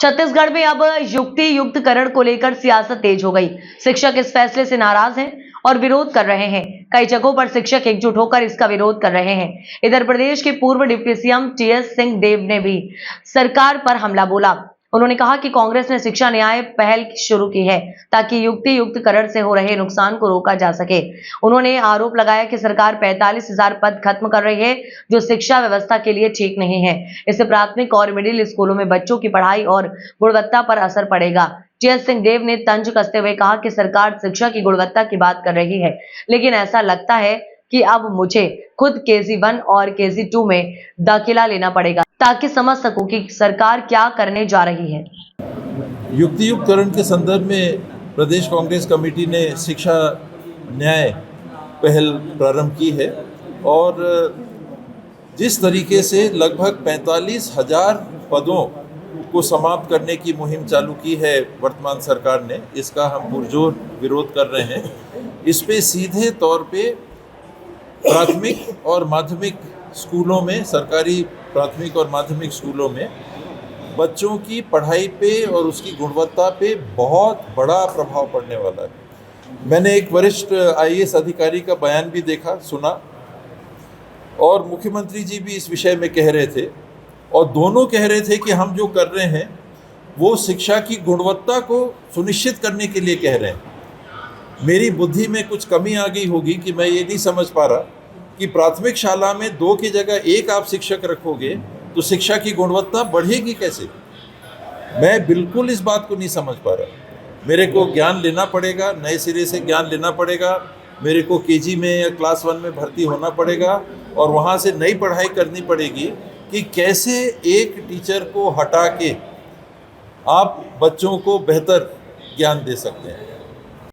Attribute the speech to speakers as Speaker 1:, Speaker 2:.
Speaker 1: छत्तीसगढ़ में अब युक्ति युक्तकरण को लेकर सियासत तेज हो गई। शिक्षक इस फैसले से नाराज हैं और विरोध कर रहे हैं। कई जगहों पर शिक्षक एकजुट होकर इसका विरोध कर रहे हैं। इधर प्रदेश के पूर्व डिप्टी सीएम टीएस सिंहदेव ने भी सरकार पर हमला बोला। उन्होंने कहा कि कांग्रेस ने शिक्षा न्याय पहल शुरू की है ताकि युक्ति युक्तकरण से हो रहे नुकसान को रोका जा सके। उन्होंने आरोप लगाया कि सरकार 45,000 पद खत्म कर रही है, जो शिक्षा व्यवस्था के लिए ठीक नहीं है। इससे प्राथमिक और मिडिल स्कूलों में बच्चों की पढ़ाई और गुणवत्ता पर असर पड़ेगा। टीएस सिंहदेव ने तंज कसते हुए कहा कि सरकार शिक्षा की गुणवत्ता की बात कर रही है, लेकिन ऐसा लगता है कि अब मुझे खुद KG1 और KG2 में दाखिला लेना पड़ेगा ताकि समझ सकूं कि सरकार क्या करने जा रही है।
Speaker 2: युक्ति युक्तकरण के संदर्भ में प्रदेश कांग्रेस कमेटी ने शिक्षा न्याय पहल प्रारंभ की है और जिस तरीके से लगभग 45,000 पदों को समाप्त करने की मुहिम चालू की है वर्तमान सरकार ने, इसका हम पुरजोर विरोध कर रहे हैं। इस पे सीधे तौर पे प्राथमिक और माध्यमिक स्कूलों में, सरकारी प्राथमिक और माध्यमिक स्कूलों में बच्चों की पढ़ाई पे और उसकी गुणवत्ता पे बहुत बड़ा प्रभाव पड़ने वाला है। मैंने एक वरिष्ठ IAS अधिकारी का बयान भी देखा, सुना, और मुख्यमंत्री जी भी इस विषय में कह रहे थे और दोनों कह रहे थे कि हम जो कर रहे हैं वो शिक्षा की गुणवत्ता को सुनिश्चित करने के लिए कह रहे हैं। मेरी बुद्धि में कुछ कमी आ गई होगी कि मैं ये नहीं समझ पा रहा कि प्राथमिक शाला में 2 की जगह 1 आप शिक्षक रखोगे तो शिक्षा की गुणवत्ता बढ़ेगी कैसे। मैं बिल्कुल इस बात को नहीं समझ पा रहा। मेरे को ज्ञान लेना पड़ेगा, नए सिरे से ज्ञान लेना पड़ेगा, मेरे को KG में या क्लास 1 में भर्ती होना पड़ेगा और वहाँ से नई पढ़ाई करनी पड़ेगी कि कैसे एक टीचर को हटा के आप बच्चों को बेहतर ज्ञान दे सकते हैं।